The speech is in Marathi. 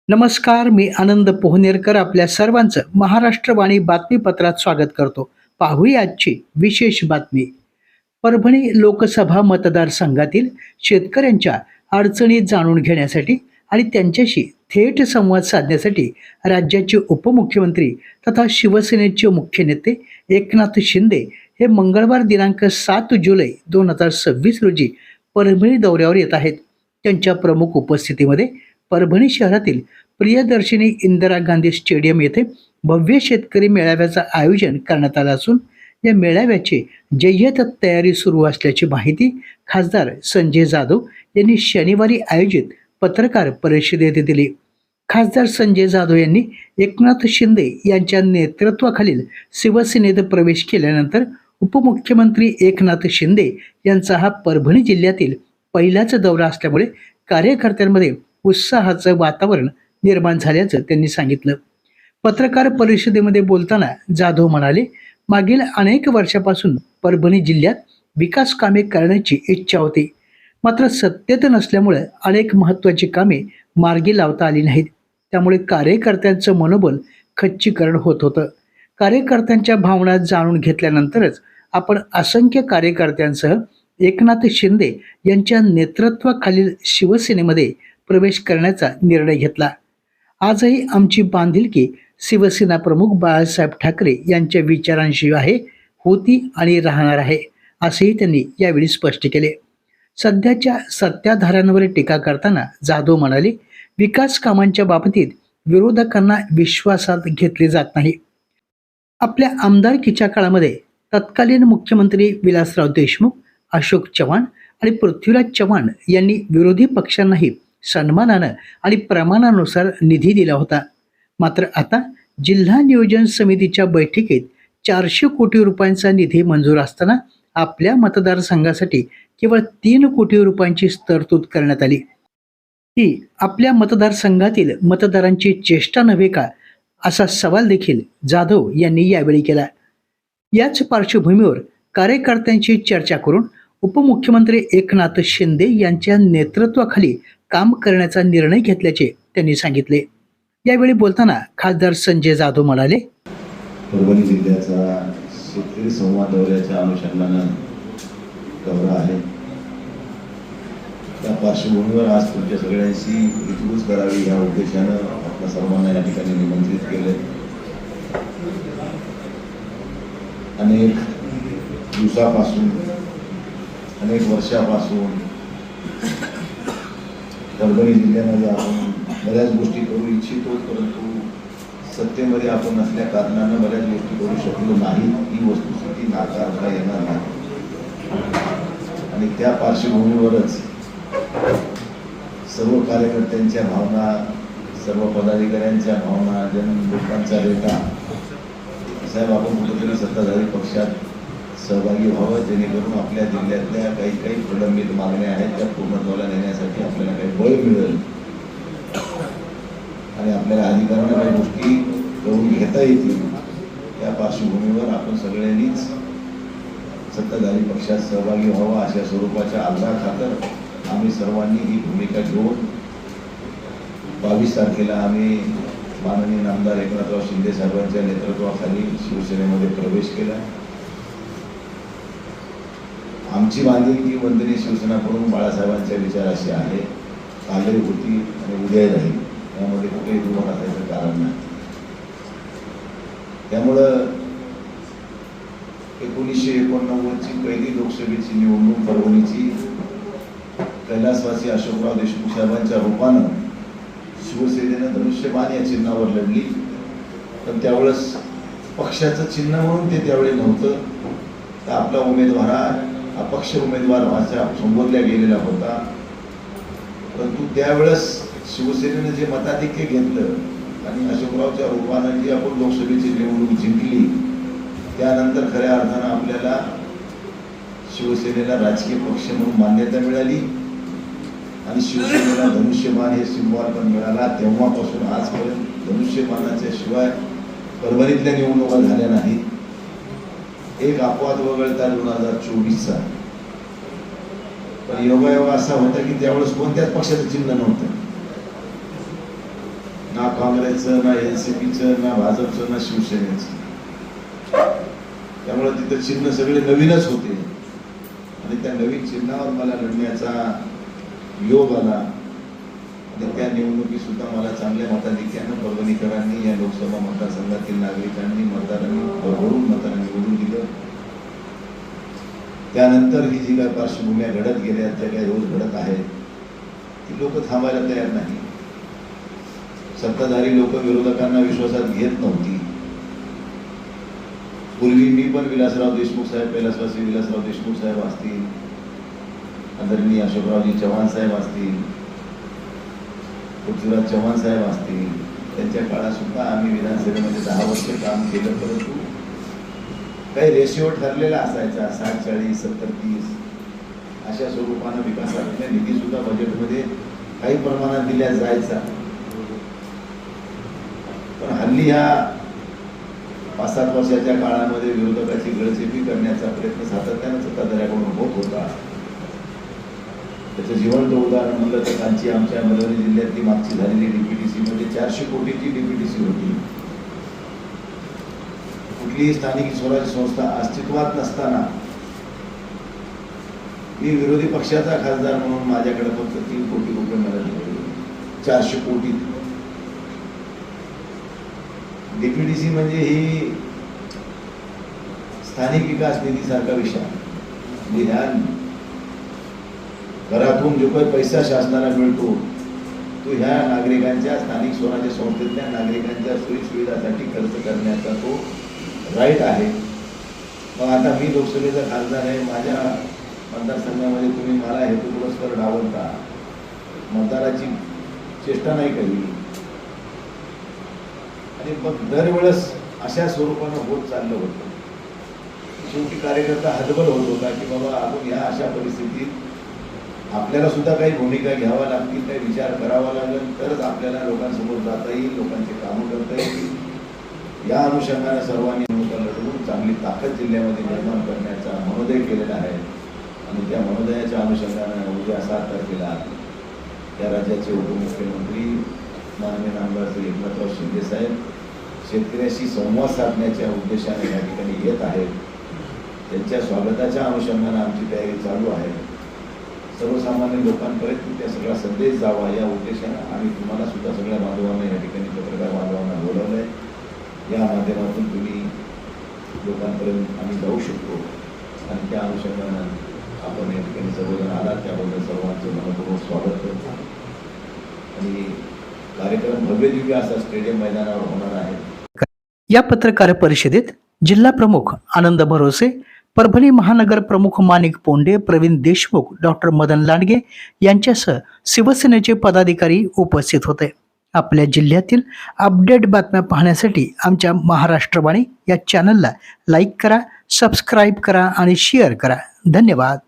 नमस्कार, मी आनंद पोहनेरकर आपल्या सर्वांचं महाराष्ट्रवाणी बातमीपत्रात स्वागत करतो. पाहूया आजची विशेष बातमी. परभणी लोकसभा मतदारसंघातील शेतकऱ्यांच्या अडचणी जाणून घेण्यासाठी आणि त्यांच्याशी थेट संवाद साधण्यासाठी राज्याचे उपमुख्यमंत्री तथा शिवसेनेचे मुख्य नेते एकनाथ शिंदे हे मंगळवार दिनांक 7 जुलै 2026 रोजी परभणी दौऱ्यावर येत आहेत. त्यांच्या प्रमुख उपस्थितीमध्ये परभणी शहरातील प्रियदर्शिनी इंदिरा गांधी स्टेडियम येथे भव्य शेतकरी मेळाव्याचं आयोजन करण्यात आलं असून या मेळाव्याची जय्यत तयारी सुरू असल्याची माहिती खासदार संजय जाधव यांनी शनिवारी आयोजित पत्रकार परिषदेत दिली. खासदार संजय जाधव यांनी एकनाथ शिंदे यांच्या नेतृत्वाखालील शिवसेनेत प्रवेश केल्यानंतर उपमुख्यमंत्री एकनाथ शिंदे यांचा हा परभणी जिल्ह्यातील पहिलाच दौरा असल्यामुळे कार्यकर्त्यांमध्ये उत्साहाचं वातावरण निर्माण झाल्याचं त्यांनी सांगितलं. पत्रकार परिषदेमध्ये बोलताना जाधव म्हणाले, मागील अनेक वर्षापासून परभणी जिल्ह्यात विकास कामे करण्याची इच्छा होती, मात्र सत्तेत नसल्यामुळे अनेक महत्त्वाची कामे मार्गी लावता आली नाहीत. त्यामुळे कार्यकर्त्यांचं मनोबल खच्चीकरण होत होतं. कार्यकर्त्यांच्या भावना जाणून घेतल्यानंतरच आपण असंख्य कार्यकर्त्यांसह एकनाथ शिंदे यांच्या नेतृत्वाखालील शिवसेनेमध्ये प्रवेश करण्याचा निर्णय घेतला. आजही आमची बांधिलकी शिवसेना प्रमुख बाळासाहेब ठाकरे यांच्या विचारांशी आहे, होती आणि राहणार आहे, असेही त्यांनी यावेळी स्पष्ट केले. सध्याच्या सत्ताधाऱ्यांवर टीका करताना जाधव म्हणाले, विकास कामांच्या बाबतीत विरोधकांना विश्वासात घेतले जात नाही. आपल्या आमदारकीच्या काळामध्ये तत्कालीन मुख्यमंत्री विलासराव देशमुख, अशोक चव्हाण आणि पृथ्वीराज चव्हाण यांनी विरोधी पक्षांनाही सन्मानानं आणि प्रमाणानुसार निधी दिला होता. मात्र आता जिल्हा नियोजन समितीच्या बैठकीत 400 कोटी रुपयांचा निधी मंजूर असताना आपल्या मतदारसंघासाठी केवळ 3 कोटी रुपयांची तरतूद करण्यात आली. ही आपल्या मतदारसंघातील मतदारांची चेष्टा नव्हे का, असा सवाल देखील जाधव यांनी यावेळी केला. याच पार्श्वभूमीवर कार्यकर्त्यांशी चर्चा करून उपमुख्यमंत्री एकनाथ शिंदे यांच्या नेतृत्वाखाली काम करण्याचा निर्णय घेतल्याचे त्यांनी सांगितले. यावेळी बोलताना खासदार संजय जाधव म्हणाले, परभणी जिल्ह्याचा शेतकरी संवाद दौऱ्याच्या अनुषंगानं दौरा आहे. त्या पार्श्वभूमीवर आज तुमच्या सगळ्यांशी विचारपूस करावी या उद्देशानं आपल्या सर्वांना या ठिकाणी निमंत्रित केले. अनेक दिवसापासून, अनेक वर्षापासून परभणी जिल्ह्यामध्ये आपण बऱ्याच गोष्टी करू इच्छितो, परंतु सत्तेमध्ये आपण नसल्या कारणानं बऱ्याच गोष्टी करू शकलो नाही. ही वस्तुस्थिती नाकारता येणार नाही आणि त्या पार्श्वभूमीवरच सर्व कार्यकर्त्यांच्या भावना, सर्व पदाधिकाऱ्यांच्या भावना, लोकांचा डेटा, साहेब आपण कुठेतरी सत्ताधारी पक्षात सहभागी व्हावं, जेणेकरून आपल्या जिल्ह्यातल्या काही प्रलंबित मागण्या आहेत त्या पूर्णत्वाला नेण्यासाठी आपल्याला काही बळ मिळेल आणि आपल्याला अधिकारांना काही गोष्टी करून घेता येतील. या पार्श्वभूमीवर आपण सगळ्यांनीच सत्ताधारी पक्षात सहभागी व्हावा अशा स्वरूपाच्या आग्रहाखातर आम्ही सर्वांनी ही भूमिका घेऊन 22 तारखेला आम्ही माननीय आमदार एकनाथराव शिंदे साहेबांच्या नेतृत्वाखाली शिवसेनेमध्ये प्रवेश केला. आमची बांधिलकी वंदनीय शिवसेना प्रमुख बाळासाहेबांच्या विचाराशी आहे, कालही होती आणि उद्याही राहील, यामध्ये कुठेही दुमत असायचं कारण नाही. त्यामुळं 1989ची पहिली लोकसभेची निवडणूक परभणीची कैलासवासी अशोकराव देशमुख साहेबांच्या रूपानं शिवसेनेनं धनुष्यबाण या चिन्हावर लढली. पण त्यावेळेस पक्षाचं चिन्ह म्हणून ते त्यावेळी नव्हतं, तर आपला उमेदवार अपक्ष उमेदवार भाषा संबोधल्या गेलेला होता. परंतु त्यावेळेस शिवसेनेनं जे मताधिक्य घेतलं आणि अशोकरावच्या रूपानं जी आपण लोकसभेची निवडणूक जिंकली, त्यानंतर खऱ्या अर्थानं आपल्याला शिवसेनेला राजकीय पक्ष म्हणून मान्यता मिळाली आणि शिवसेनेला धनुष्यबाण हे सिंबॉल पण मिळाला. तेव्हापासून आजपर्यंत धनुष्यबाणाच्या शिवाय परभणीतल्या निवडणुका झाल्या नाहीत. एक अपवाद वगळता 2024चा, पण योगायोग असा होता की त्यावेळेस कोणत्याच पक्षाचं चिन्ह नव्हतं. ना काँग्रेसचं, ना NCPचं, ना भाजपचं, ना शिवसेनेचं. त्यामुळे तिथं चिन्ह सगळे नवीनच होते आणि त्या नवीन चिन्हावर मला लढण्याचा योग आला आणि त्या निवडणुकीत सुद्धा मला चांगल्या मताधिक्यानं परभणीकरांनी, या लोकसभा मतदारसंघातील नागरिकांनी, मतदारांनी भरभरून मतांनी निवडून दिलं. त्यानंतर ही जी काही पार्श्वभूम्या घडत गेल्या, ज्या काही रोज घडत आहेत, ती लोक थांबायला तयार नाही. सत्ताधारी लोक विरोधकांना विश्वासात घेत नव्हती. पूर्वी मी पण विलासराव देशमुख साहेब, कैलासवासी विलासराव देशमुख साहेब असतील, आदरणीय अशोकरावजी चव्हाण साहेब असतील, पृथ्वीराज चव्हाण साहेब असतील, त्यांच्या काळात सुद्धा आम्ही विधानसभेमध्ये 10 वर्ष काम केलं. परंतु काही रेशिओ ठरलेला असायचा, 60-40, 70-30 अशा स्वरूपानं विकासातल्या निधी सुद्धा बजेटमध्ये काही प्रमाणात दिल्या जायचा. पण हल्ली ह्या 5-7 वर्षाच्या काळामध्ये विरोधकाची गळचेपी करण्याचा प्रयत्न सातत्यानं सत्ताधाऱ्याकडून होत होता. त्याचं जिवंत उदाहरण म्हणलं तर त्यांची आमच्या परभणी जिल्ह्यातली मागची झालेली DPTC मध्ये 400 कोटीची DPTC होती. कुठलीही स्थानिक स्वराज्य संस्था अस्तित्वात नसताना मी विरोधी पक्षाचा खासदार म्हणून माझ्याकडे फक्त 3 कोटी रुपये मिळाले. 400 कोटी DPTC म्हणजे ही स्थानिक विकास निधीसारखा विषय. म्हणजे ह्या घरातून जो काही पैसा शासनाला मिळतो तो ह्या नागरिकांच्या, स्थानिक स्वराज्य संस्थेतल्या नागरिकांच्या सोयीसुविधासाठी खर्च करण्याचा तो राईट आहे. मग आता मी लोकसभेचा खासदार आहे, माझ्या मतदारसंघामध्ये तुम्ही मला हेतू पुरस्कार डावलता, मतदाराची चेष्टा नाही केली आणि मग दरवेळेस अशा स्वरूपानं होत चाललं होतं. शेवटी कार्यकर्ता हतबल होत होता की बाबा आपण ह्या अशा परिस्थितीत आपल्याला सुद्धा काही भूमिका घ्यावा लागतील, काही विचार करावा लागेल, तरच आपल्याला लोकांसमोर जाता येईल, लोकांचे कामं करता येईल. या अनुषंगाने सर्वांनी निवडणुका लढवून चांगली ताकद जिल्ह्यामध्ये निर्माण करण्याचा मनोदय केलेला आहे आणि त्या मनोदयाच्या अनुषंगाने उद्या 7 तारखेला या राज्याचे उपमुख्यमंत्री माननीय नामदार श्री एकनाथराव शिंदे साहेब शेतकऱ्याशी संवाद साधण्याच्या उद्देशाने या ठिकाणी येत आहेत. त्यांच्या स्वागताच्या अनुषंगाने आमची तयारी चालू आहे. सर्वसामान्य लोकांपर्यंत त्या सगळा संदेश जावा या उद्देशाने आम्ही तुम्हाला सुद्धा सगळ्या बांधवांना या ठिकाणी, पत्रकार बांधवांना बोलवलं आहे. या माध्यमातून तुम्ही लोकांपर्यंत आम्ही जाऊ शकतो आणि त्या अनुषंगाने आपण या ठिकाणी सर्वजण आलात त्याबद्दल सर्वांचं मनपूर्वक स्वागत करतो. आणि कार्यक्रम भव्य दिव्य असा स्टेडियम मैदानावर होणार आहे. या पत्रकार परिषदेत जिल्हा प्रमुख आनंद भरोसे, परभणी महानगर प्रमुख माणिक पोंडे, प्रवीण देशमुख, डॉक्टर मदन लांडगे यांच्यासह शिवसेनेचे पदाधिकारी उपस्थित होते. आपल्या जिल्ह्यातील अपडेट बातम्या पाहण्यासाठी आमच्या महाराष्ट्रवाणी या चॅनलला लाईक करा, सबस्क्राईब करा आणि शेअर करा. धन्यवाद.